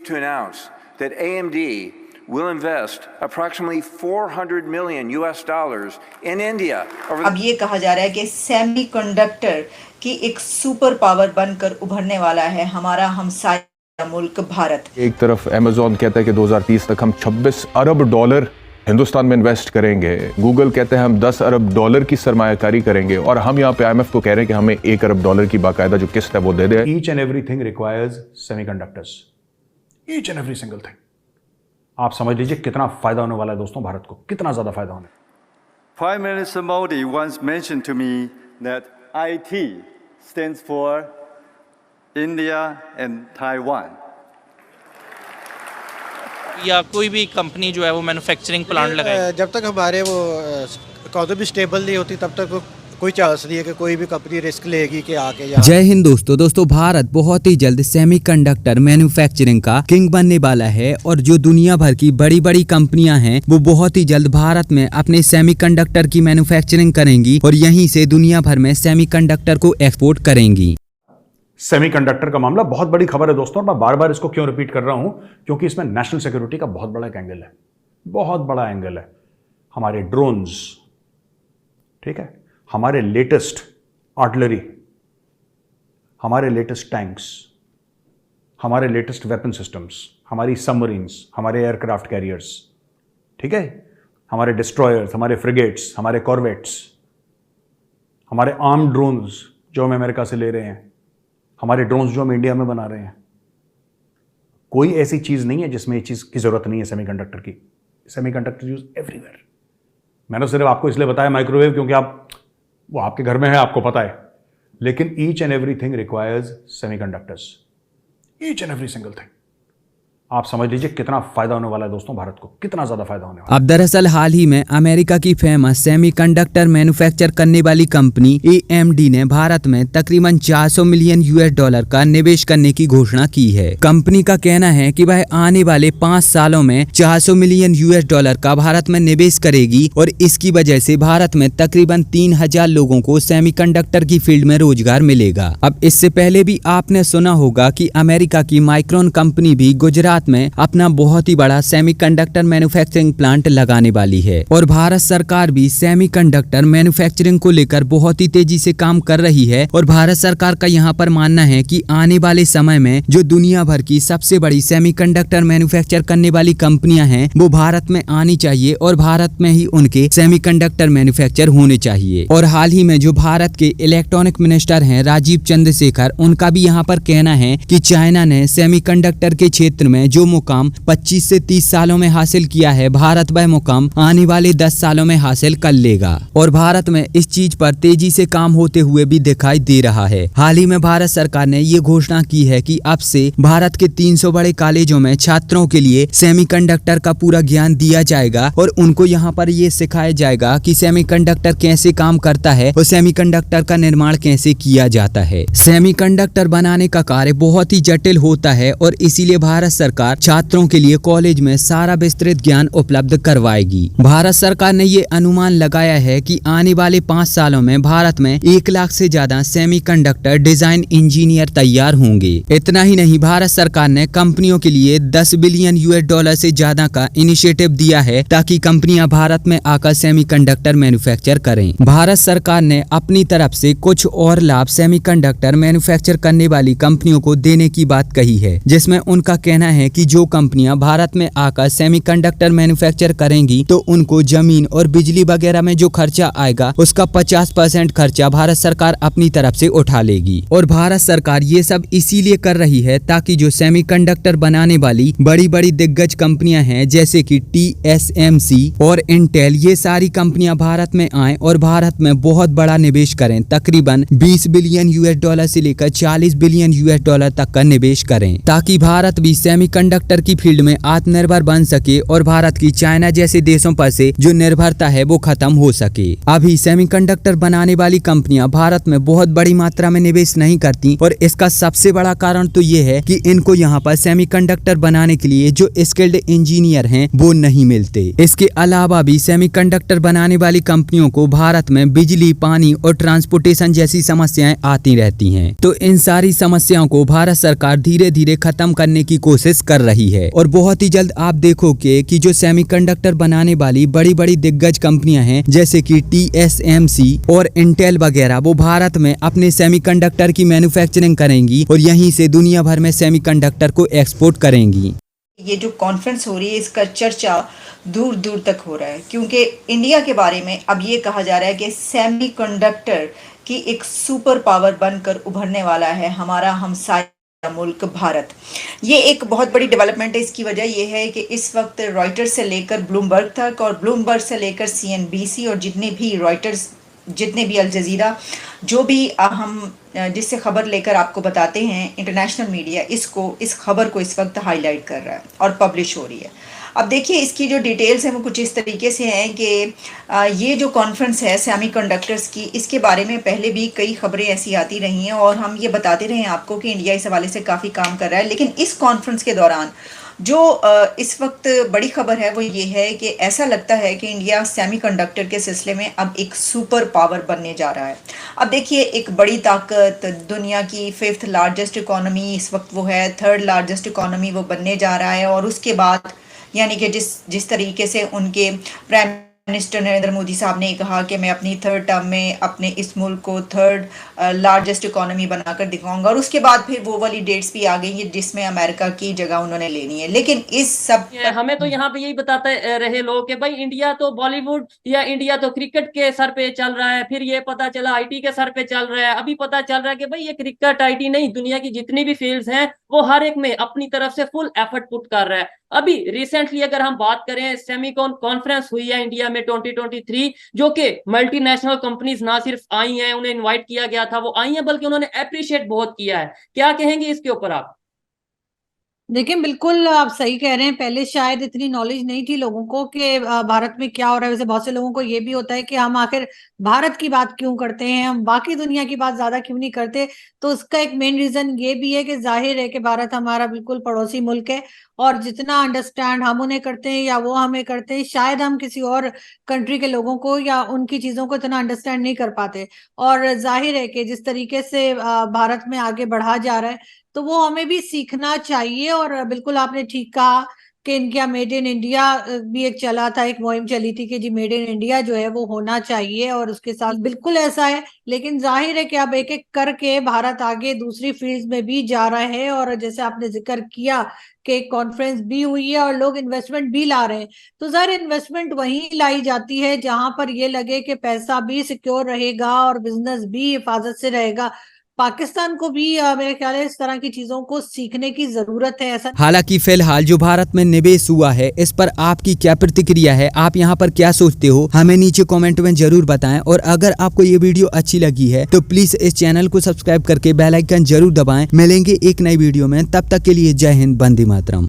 to announce that AMD will invest approximately $400 million in India over अब ये कहा जा रहा है कि सेमीकंडक्टर की एक सुपर पावर बनकर उभरने वाला है हमारा हमसाया मुल्क भारत। एक तरफ अमेज़न कहता है कि 2030 तक हम 26 अरब डॉलर हिंदुस्तान में इन्वेस्ट करेंगे, गूगल कहते हैं हम 10 अरब डॉलर की सरमायाकारी करेंगे, और हम यहाँ पे IMF को कह रहे हैं कि हमें 1 अरब डॉलर की बाकायदा जो किस्त है वो दे दे। Each and everything requires semiconductors. Each and every single thing. आप समझ लीजिए कितना फायदा होने वाला है दोस्तों भारत को, कितना ज्यादा फायदा होने। Prime Minister Modi once mentioned to me that IT stands for India and Taiwan. या कोई भी कंपनी जो है वो मैन्युफैक्चरिंग प्लांट लगाए, जब तक हमारे वो इकोनॉमी स्टेबल नहीं होती तब तक कोई चांस नहीं है कि कोई भी कंपनी रिस्क लेगी कि आके यहाँ। जय हिंद दोस्तों, भारत बहुत ही जल्द सेमीकंडक्टर मैन्युफैक्चरिंग का किंग बनने वाला है और जो दुनिया भर की बड़ी बड़ी कंपनियां हैं वो बहुत ही जल्द भारत में अपने सेमीकंडक्टर की मैन्युफैक्चरिंग करेंगी और यहीं से दुनिया भर में सेमीकंडक्टर को एक्सपोर्ट करेंगी। सेमीकंडक्टर का मामला बहुत बड़ी खबर है दोस्तों, मैं बार बार इसको क्यों रिपीट कर रहा हूं, क्योंकि इसमें नेशनल सिक्योरिटी का बहुत बड़ा एक एंगल है, बहुत बड़ा एंगल है। हमारे ड्रोन्स, ठीक है, हमारे लेटेस्ट आर्टिलरी, हमारे लेटेस्ट टैंक्स, हमारे लेटेस्ट वेपन सिस्टम्स, हमारी सबमरीन्स, हमारे एयरक्राफ्ट कैरियर्स, ठीक है, हमारे डिस्ट्रॉयर्स, हमारे फ्रिगेट्स, हमारे कॉर्वेट्स, हमारे आर्म ड्रोन्स जो हम अमेरिका से ले रहे हैं, हमारे ड्रोन्स जो हम इंडिया में बना रहे हैं। कोई ऐसी चीज नहीं है जिसमें ये चीज की जरूरत नहीं है सेमीकंडक्टर की। Semiconductor use everywhere. मैंने सिर्फ आपको इसलिए बताया माइक्रोवेव क्योंकि वो आपके घर में है, आपको पता है, लेकिन each and everything requires semiconductors, each and every single thing. आप समझ लीजिए कितना फायदा होने वाला है दोस्तों भारत को, कितना ज्यादा फायदा होने वाला है। अब दरअसल हाल ही में अमेरिका की फेमस सेमीकंडक्टर मैन्युफैक्चर करने वाली कंपनी AMD ने भारत में तकरीबन $400 मिलियन का निवेश करने की घोषणा की है। कंपनी का कहना है कि वह आने वाले 5 सालों में $400 मिलियन का भारत में निवेश करेगी और इसकी वजह से भारत में तकरीबन 3000 लोगों को सेमीकंडक्टर की फील्ड में रोजगार मिलेगा। अब इससे पहले भी आपने सुना होगा कि अमेरिका की माइक्रोन कंपनी भी गुजरात में अपना बहुत ही बड़ा सेमीकंडक्टर मैन्युफैक्चरिंग प्लांट लगाने वाली है और भारत सरकार भी सेमीकंडक्टर मैन्युफैक्चरिंग को लेकर बहुत ही तेजी से काम कर रही है और भारत सरकार का यहाँ पर मानना है कि आने वाले समय में जो दुनिया भर की सबसे बड़ी सेमीकंडक्टर मैन्युफैक्चर करने वाली कंपनियां हैं वो भारत में आनी चाहिए और भारत में ही उनके सेमीकंडक्टर मैन्युफैक्चर होने चाहिए। और हाल ही में जो भारत के इलेक्ट्रॉनिक मिनिस्टर हैं राजीव चंद्रशेखर, उनका भी यहाँ पर कहना है कि चाइना ने सेमीकंडक्टर के क्षेत्र में जो मुकाम 25 से 30 सालों में हासिल किया है, भारत वह मुकाम आने वाले 10 सालों में हासिल कर लेगा और भारत में इस चीज पर तेजी से काम होते हुए भी दिखाई दे रहा है। हाल ही में भारत सरकार ने ये घोषणा की है कि अब से भारत के 300 बड़े कॉलेजों में छात्रों के लिए सेमीकंडक्टर का पूरा ज्ञान दिया जाएगा और उनको यहाँ पर ये सिखाया जाएगा कि सेमीकंडक्टर कैसे काम करता है और सेमीकंडक्टर का निर्माण कैसे किया जाता है। सेमीकंडक्टर बनाने का कार्य बहुत ही जटिल होता है और इसीलिए भारत सरकार छात्रों के लिए कॉलेज में सारा विस्तृत ज्ञान उपलब्ध करवाएगी। भारत सरकार ने ये अनुमान लगाया है कि आने वाले 5 सालों में भारत में 1 लाख से ज्यादा सेमीकंडक्टर डिजाइन इंजीनियर तैयार होंगे। इतना ही नहीं, भारत सरकार ने कंपनियों के लिए $10 बिलियन से ज्यादा का इनिशिएटिव दिया है ताकि कंपनियां भारत में आकर सेमीकंडक्टर मैन्युफैक्चर करें। भारत सरकार ने अपनी तरफ से कुछ और लाभ सेमीकंडक्टर मैन्युफैक्चर करने वाली कंपनियों को देने की बात कही है, जिसमें उनका कहना है कि जो कंपनियां भारत में आकर सेमीकंडक्टर मैन्युफैक्चर करेंगी तो उनको जमीन और बिजली वगैरह में जो खर्चा आएगा उसका 50% खर्चा भारत सरकार अपनी तरफ से उठा लेगी। और भारत सरकार ये सब इसीलिए कर रही है ताकि जो सेमीकंडक्टर बनाने वाली बड़ी बड़ी दिग्गज कंपनियां हैं जैसे कि TSMC और इंटेल, ये सारी कंपनियां भारत में आए और भारत में बहुत बड़ा निवेश करें, तकरीबन $20 बिलियन से लेकर $40 बिलियन तक का निवेश करें ताकि भारत भी सेमीकंडक्टर की फील्ड में आत्मनिर्भर बन सके और भारत की चाइना जैसे देशों पर से जो निर्भरता है वो खत्म हो सके। अभी सेमीकंडक्टर बनाने वाली कंपनियां भारत में बहुत बड़ी मात्रा में निवेश नहीं करती और इसका सबसे बड़ा कारण तो ये है कि इनको यहाँ पर सेमीकंडक्टर बनाने के लिए जो स्किल्ड इंजीनियर हैं वो नहीं मिलते। इसके अलावा भी सेमीकंडक्टर बनाने वाली कंपनियों को भारत में बिजली, पानी और ट्रांसपोर्टेशन जैसी समस्याएं आती रहती हैं। तो इन सारी समस्याओं को भारत सरकार धीरे धीरे खत्म करने की कोशिश कर रही है। और बहुत ही जल्द आप देखोगे कि जो सेमीकंडक्टर बनाने वाली बड़ी बड़ी दिग्गज कंपनियां हैं जैसे कि TSMC और इंटेल वगैरह, वो भारत में अपने सेमीकंडक्टर की मैन्युफैक्चरिंग करेंगी और यहीं से दुनिया भर में सेमीकंडक्टर को एक्सपोर्ट करेंगी। ये जो कॉन्फ्रेंस हो रही है इसका चर्चा दूर दूर तक हो रहा है, क्योंकि इंडिया के बारे में अब ये कहा जा रहा है कि सेमीकंडक्टर की एक सुपर पावर बनकर उभरने वाला है हमारा हमसाया मुल्क भारत। ये एक बहुत बड़ी डेवलपमेंट है। इसकी वजह यह है कि इस वक्त रॉयटर्स से लेकर ब्लूमबर्ग तक और ब्लूमबर्ग से लेकर CNBC और जितने भी रॉयटर्स, जितने भी अल जजीरा, जो भी हम जिससे खबर लेकर आपको बताते हैं इंटरनेशनल मीडिया, इस खबर को इस वक्त हाईलाइट कर रहा है और पब्लिश हो रही है। अब देखिए इसकी जो डिटेल्स हैं वो कुछ इस तरीके से हैं कि ये जो कॉन्फ्रेंस है सेमीकंडक्टर्स की, इसके बारे में पहले भी कई खबरें ऐसी आती रही हैं और हम ये बताते रहे हैं आपको कि इंडिया इस हवाले से काफ़ी काम कर रहा है। लेकिन इस कॉन्फ्रेंस के दौरान जो इस वक्त बड़ी खबर है वो ये है कि ऐसा लगता है कि इंडिया सेमीकंडक्टर के सिलसिले में अब एक सुपर पावर बनने जा रहा है। अब देखिए एक बड़ी ताकत, दुनिया की 5th लार्जेस्ट इकोनॉमी इस वक्त वो है, 3rd लार्जेस्ट इकोनॉमी वो बनने जा रहा है। और उसके बाद यानी कि जिस तरीके से उनके प्राइम मिनिस्टर नरेंद्र मोदी साहब ने कहा कि मैं अपनी 3rd टर्म में अपने इस मुल्क को 3rd लार्जेस्ट इकोनॉमी बनाकर दिखाऊंगा, और उसके बाद फिर वो वाली डेट्स भी आ गई जिसमें अमेरिका की जगह उन्होंने लेनी है। लेकिन इस सब हमें तो यहाँ पे यही बताते रहे लोग कि भाई इंडिया तो बॉलीवुड या इंडिया तो क्रिकेट के सर पे चल रहा है, फिर ये पता चला IT के सर पे चल रहा है, अभी पता चल रहा है कि भाई ये क्रिकेट IT नहीं, दुनिया की जितनी भी फील्ड्स हैं वो हर एक में अपनी तरफ से फुल एफर्ट पुट कर रहा है। अभी रिसेंटली अगर हम बात करें, सेमीकॉन कॉन्फ्रेंस हुई है इंडिया में 2023, जो कि मल्टीनेशनल कंपनीज ना सिर्फ आई हैं, उन्हें इनवाइट किया गया था, वो आई हैं, बल्कि उन्होंने अप्रिशिएट बहुत किया है। क्या कहेंगे इसके ऊपर आप? देखिए बिल्कुल आप सही कह रहे हैं। पहले शायद इतनी नॉलेज नहीं थी लोगों को कि भारत में क्या हो रहा है। वैसे बहुत से लोगों को ये भी होता है कि हम आखिर भारत की बात क्यों करते हैं, हम बाकी दुनिया की बात ज्यादा क्यों नहीं करते। तो उसका एक मेन रीजन ये भी है कि जाहिर है कि भारत हमारा बिल्कुल पड़ोसी मुल्क है और जितना अंडरस्टैंड हम उन्हें करते हैं या वो हमें करते हैं, शायद हम किसी और कंट्री के लोगों को या उनकी चीजों को इतना अंडरस्टैंड नहीं कर पाते। और जाहिर है कि जिस तरीके से भारत में आगे बढ़ा जा रहा है तो वो हमें भी सीखना चाहिए। और बिल्कुल आपने ठीक कहा कि इनका मेड इन इंडिया भी एक चला था, एक मुहिम चली थी कि जी मेड इन इंडिया जो है वो होना चाहिए, और उसके साथ बिल्कुल ऐसा है। लेकिन जाहिर है कि अब एक एक करके भारत आगे दूसरी फील्ड्स में भी जा रहा है। और जैसे आपने जिक्र किया कि कॉन्फ्रेंस भी हुई है और लोग इन्वेस्टमेंट भी ला रहे हैं, तो ज़ाहिर इन्वेस्टमेंट वहीं लाई जाती है जहां पर ये लगे कि पैसा भी सिक्योर रहेगा और बिजनेस भी हिफाजत से रहेगा। पाकिस्तान को भी मेरे ख्याल है इस तरह की चीजों को सीखने की जरूरत है। ऐसा हालांकि फिलहाल जो भारत में निवेश हुआ है इस पर आपकी क्या प्रतिक्रिया है, आप यहाँ पर क्या सोचते हो, हमें नीचे कमेंट में जरूर बताएं। और अगर आपको ये वीडियो अच्छी लगी है तो प्लीज इस चैनल को सब्सक्राइब करके बेल आइकन जरूर दबाएं। मिलेंगे एक नई वीडियो में, तब तक के लिए जय हिंद, वंदे मातरम।